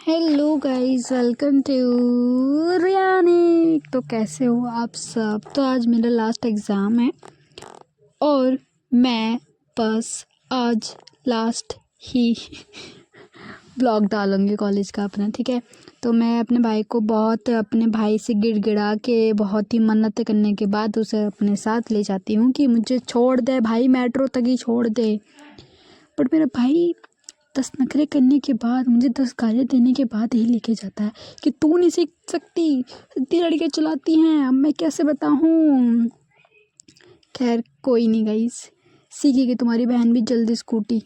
Hello guys, welcome to Riyani. तो कैसे हो आप सब। तो आज मेरा लास्ट एग्ज़ाम है और मैं बस आज लास्ट ही ब्लॉग डालूँगी कॉलेज का अपना, ठीक है। तो मैं अपने भाई से गिड़गिड़ा के बहुत ही मन्नतें करने के बाद उसे अपने साथ ले जाती हूँ कि मुझे छोड़ दे भाई, मेट्रो तक ही छोड़ दे। बट मेरा भाई 10 नखरे करने के बाद, मुझे 10 गालियाँ देने के बाद ही लेके जाता है कि तू नहीं सीख सकती, इतनी लड़कियाँ चलाती हैं, अब मैं कैसे बताऊँ। खैर कोई नहीं गाइस, सीखेगी तुम्हारी बहन भी जल्दी स्कूटी।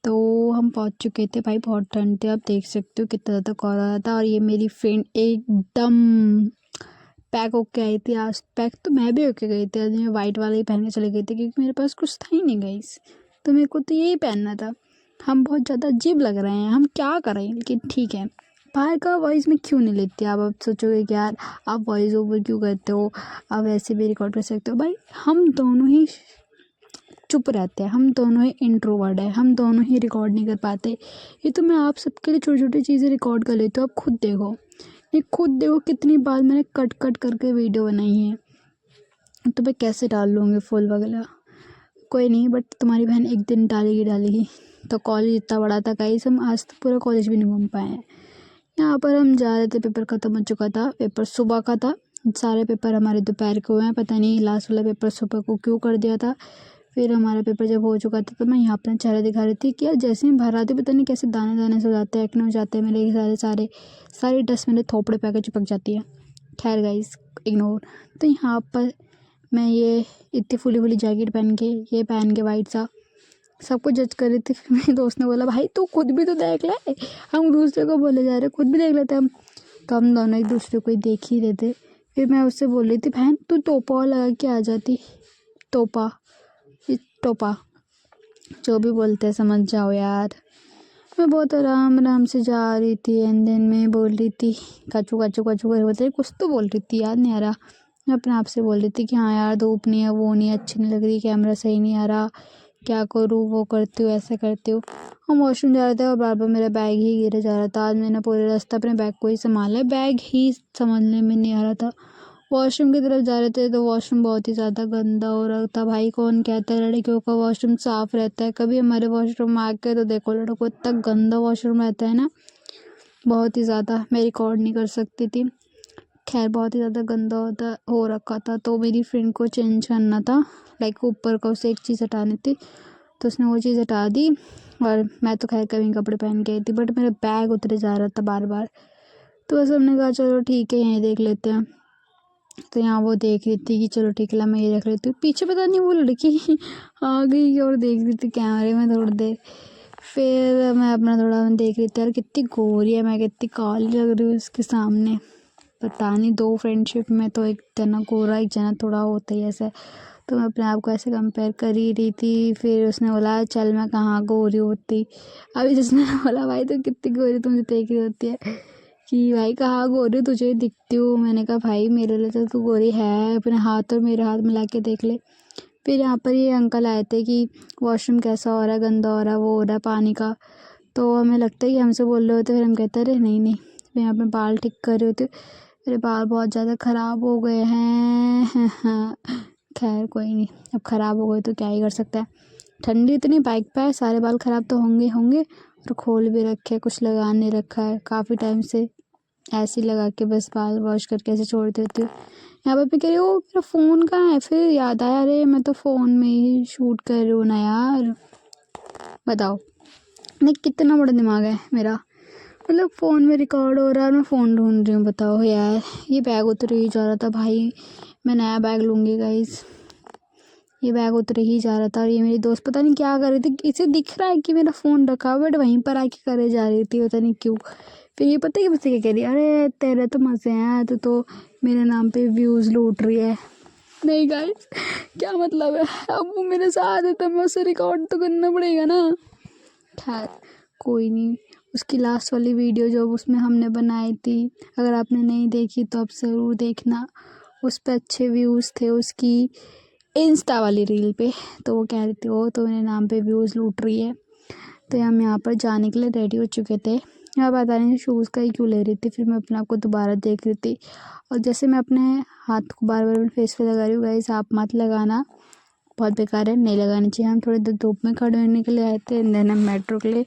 तो हम पहुंच चुके थे भाई, बहुत ठंड थी, आप देख सकते हो कितना ज़्यादा कोहरा था। और ये मेरी फ्रेंड एकदम पैक होके आई थी। आज पैक तो मैं भी होके गई थी, आज मैं वाइट वाला ही पहन के चली गई थी क्योंकि मेरे पास कुछ था ही नहीं गाइस, तो मेरे को तो यही पहनना था। हम बहुत ज़्यादा अजीब लग रहे हैं, हम क्या करें, लेकिन ठीक है। बाहर का वॉइस में क्यों नहीं लेती आप सोचोगे कि यार आप वॉइस ओवर क्यों करते हो, आप ऐसे भी रिकॉर्ड कर सकते हो। भाई हम दोनों ही चुप रहते हैं, हम दोनों ही इंट्रोवर्ट है, हम दोनों ही रिकॉर्ड नहीं कर पाते। ये तो मैं आप सबके लिए छोटी छोटी चीज़ें रिकॉर्ड कर लेती हूँ, आप खुद देखो कितनी बार मैंने कट कट करके वीडियो बनाई है। तो मैं कैसे डाल लूँगी फुल वगैरह, कोई नहीं, बट तुम्हारी बहन एक दिन डालेगी। तो कॉलेज इतना बड़ा था गाइस, हम आज तक पूरा कॉलेज भी नहीं घूम पाए हैं। यहाँ पर हम जा रहे थे, पेपर ख़त्म हो चुका था, पेपर सुबह का था, सारे पेपर हमारे दोपहर के हुए हैं, पता नहीं लास्ट वाला पेपर सुबह को क्यों कर दिया था। फिर हमारा पेपर जब हो चुका था तो मैं यहाँ अपना चेहरा दिखा रही थी कि यार जैसे ही बाहर आती पता नहीं कैसे दाने दाने से हो जाते हैं, एक्ने हो जाते हैं मेरे सारी डस्ट मेरे थोपड़े पे आके चिपक जाती है। खैर गाइस इग्नोर। तो यहाँ पर मैं ये इतनी फुली जैकेट पहन के वाइट सा सबको जज कर रही थी। फिर मेरे दोस्त ने बोला भाई तू खुद भी तो देख ले, हम दूसरे को बोले जा रहे, खुद भी देख लेते हम। तो हम दोनों एक दूसरे को ही देख ही रहे थे। फिर मैं उससे बोल रही थी बहन तू टोपा लगा के आ जाती, टोपा टोपा जो भी बोलते हैं समझ जाओ यार। मैं बहुत आराम से जा रही थी एंड देन मैं बोल रही थी कचू कचू कचू कर, बताइए कुछ तो बोल रही थी, याद नहीं आ रहा। मैं अपने आप से बोल रही थी कि हाँ यार धूप नहीं है, वो नहीं है, अच्छी नहीं लग रही, कैमरा सही नहीं आ रहा, क्या करूँ, वो करती हूँ ऐसे करती हूँ। हम वॉशरूम जा रहे थे और बार बार मेरा बैग ही गिरे जा रहा था। आज मैंने पूरे रास्ते अपने बैग को ही संभाला है, बैग ही संभालने में नहीं आ रहा था। वॉशरूम की तरफ जा रहे थे तो वॉशरूम बहुत ही ज़्यादा गंदा हो रहा था। भाई कौन कहता है लड़कियों का वॉशरूम साफ़ रहता है, कभी हमारे वॉशरूम में आके तो देखो लड़कों, इतना गंदा वॉशरूम रहता है ना, बहुत ही ज़्यादा। मैं रिकॉर्ड नहीं कर सकती थी। खैर बहुत ही ज़्यादा गंदा हो रखा था। तो मेरी फ्रेंड को चेंज करना था, लाइक ऊपर का उसे एक चीज़ हटानी थी, तो उसने वो चीज़ हटा दी। और मैं तो खैर कभी कपड़े पहन के आई थी, बट मेरा बैग उतरे जा रहा था बार बार। तो बस हमने कहा चलो ठीक है यहीं देख लेते हैं। तो यहाँ वो देख रही थी कि चलो ठीक है मैं ये रख लेती हूँ, पीछे पता नहीं वो लड़की आ गई और देख रही थी कैमरे में थोड़ी देर। फिर मैं अपना थोड़ा देख रही थी, यार कितनी गोरी है मैं, कितनी काली लग रही हूँ उसके सामने। पता नहीं दो फ्रेंडशिप में तो एक जना गोरा एक जना थोड़ा होता ही ऐसा। तो मैं अपने आप को ऐसे कंपेयर कर ही रही थी। फिर उसने बोला चल मैं कहाँ गोरी होती, अभी जिसने बोला भाई तू कितनी गोरी तुझे देख रही होती है, कि भाई कहाँ गोरी तुझे दिखती हूँ। मैंने कहा भाई मेरे लिए तो तू गोरी है, अपने हाथ और मेरे हाथ मिला के देख ले। फिर यहाँ पर ये अंकल आए थे कि वॉशरूम कैसा हो रहा है, गंदा हो रहा है, वो हो रहा है पानी का। तो हमें लगता है कि हमसे बोल रहे होते, फिर हम कहते अरे नहीं नहीं, मैं यहाँ पे बाल ठीक कर रही होती, मेरे बाल बहुत ज़्यादा ख़राब हो गए हैं। खैर कोई नहीं, अब ख़राब हो गए तो क्या ही कर सकता है। ठंडी इतनी बाइक पे है, सारे बाल ख़राब तो होंगे होंगे। और खोल भी रखे, कुछ लगा नहीं रखा है काफ़ी टाइम से, ऐसे ही लगा के बस बाल वॉश करके ऐसे छोड़ देती हूँ। यहाँ पर मैं कह रही हूँ मेरा फ़ोन कहाँ है, फिर याद आया अरे मैं तो फ़ोन में ही शूट कर रही हूँ ना यार। बताओ नहीं कितना बड़ा दिमाग है मेरा, मतलब फ़ोन में रिकॉर्ड हो रहा है और मैं फ़ोन ढूंढ रही हूँ। बताओ यार, ये बैग उतर ही जा रहा था भाई, मैं नया बैग लूँगी गाइस। ये बैग उतर ही जा रहा था और ये मेरी दोस्त पता नहीं क्या कर रही थी, इसे दिख रहा है कि मेरा फ़ोन रखा हुआ बट वहीं पर आके करे जा रही थी, पता नहीं क्यों। फिर ये पता है कि मुझसे क्या कह रही है, अरे तेरे तो मज़े हैं, तो मेरे नाम पे व्यूज़ लूट रही है। नहीं गाइस क्या मतलब है, अब वो मेरे साथ है तो मैं उसे रिकॉर्ड तो करना पड़ेगा ना। खैर कोई नहीं, उसकी लास्ट वाली वीडियो जो उसमें हमने बनाई थी, अगर आपने नहीं देखी तो आप ज़रूर देखना, उस पर अच्छे व्यूज़ थे उसकी इंस्टा वाली रील पे। तो वो कह रही थी वो तो मेरे नाम पे व्यूज़ लूट रही है। तो हम यहाँ पर जाने के लिए रेडी हो चुके थे हाँ पता नहीं शूज़ का ही क्यों ले रही थी। फिर मैं अपने आप को दोबारा देख रही थी और जैसे मैं अपने हाथ को बार बार फेस पे लगा रही हूँ। गाइस आप मत लगाना, बहुत बेकार है, नहीं लगानी चाहिए। हम थोड़ी देर धूप में खड़े होने के लिए आए थे, देन हम मेट्रो के लिए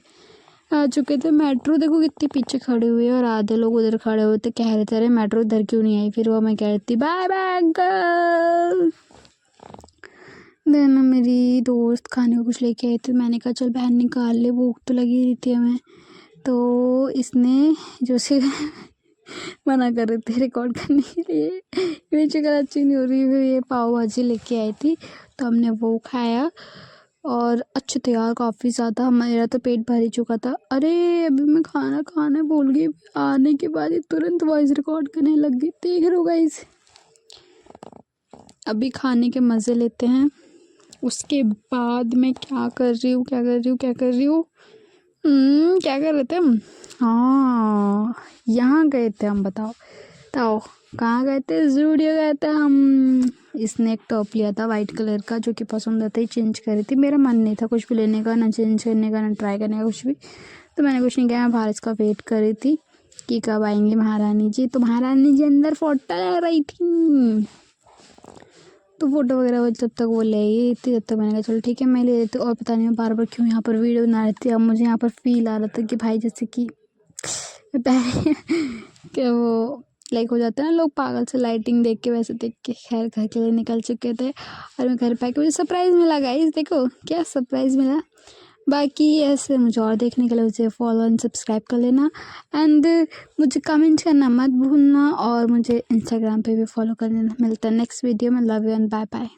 आ चुके थे। मेट्रो देखो कितनी पीछे खड़ी हुई है और आधे लोग उधर खड़े हुए थे, कह रहे थे अरे मेट्रो इधर क्यों नहीं आई। फिर वो मैं कह रही थी बाय बाय अंकल। देन मेरी दोस्त खाने को कुछ लेके आई थी, मैंने कहा चल बहन निकाल ले, भूख तो लगी रही थी हमें। तो इसने जो से मना कर रहे थे रिकॉर्ड करने के लिए, मेरी शक्ल अच्छी नहीं हो रही। फिर ये पाव भाजी लेके आई थी तो हमने वो खाया और अच्छे थे यार काफ़ी ज़्यादा। मेरा तो पेट भर ही चुका था। अरे अभी मैं खाना भूल गई, आने के बाद ही तुरंत वॉइस रिकॉर्ड करने लग गई। देख रहे हो गाइस, अभी खाने के मज़े लेते हैं, उसके बाद मैं क्या कर रही हूँ क्या कर रहे थे हम। हाँ यहाँ गए थे हम, बताओ कहाँ गए थे, ज़ूडियो गए थे हम। इसने एक टॉप लिया था वाइट कलर का जो कि पसंद आता ही चेंज करी थी। मेरा मन नहीं था कुछ भी लेने का, ना चेंज करने का, ना ट्राई करने का कुछ भी। तो मैंने कुछ नहीं किया, मैं बाहर इसका वेट कर रही थी कि कब आएंगे महारानी जी। तो महारानी जी अंदर फोटो ले रही थी, तो फोटो वगैरह वो जब तक वो ले ही थी तब तक मैंने कहा चलो ठीक है मैं ले लेती हूँ। और पता नहीं मैं बार बार क्यों यहाँ पर वीडियो बना रही थी। अब मुझे यहाँ पर फील आ रहा था कि भाई जैसे कि पहले कि वो लाइक हो जाता है ना लोग पागल से लाइटिंग देख के, वैसे देख के। खैर घर के लिए निकल चुके थे और मैं घर पे आके मुझे सरप्राइज़ मिला। गाइस देखो क्या सरप्राइज़ मिला। बाकी ऐसे मुझे और देखने के लिए मुझे फॉलो एंड सब्सक्राइब कर लेना एंड मुझे कमेंट करना मत भूलना और मुझे इंस्टाग्राम पे भी फॉलो कर लेना। मिलता है नेक्स्ट वीडियो में। Love you and bye bye.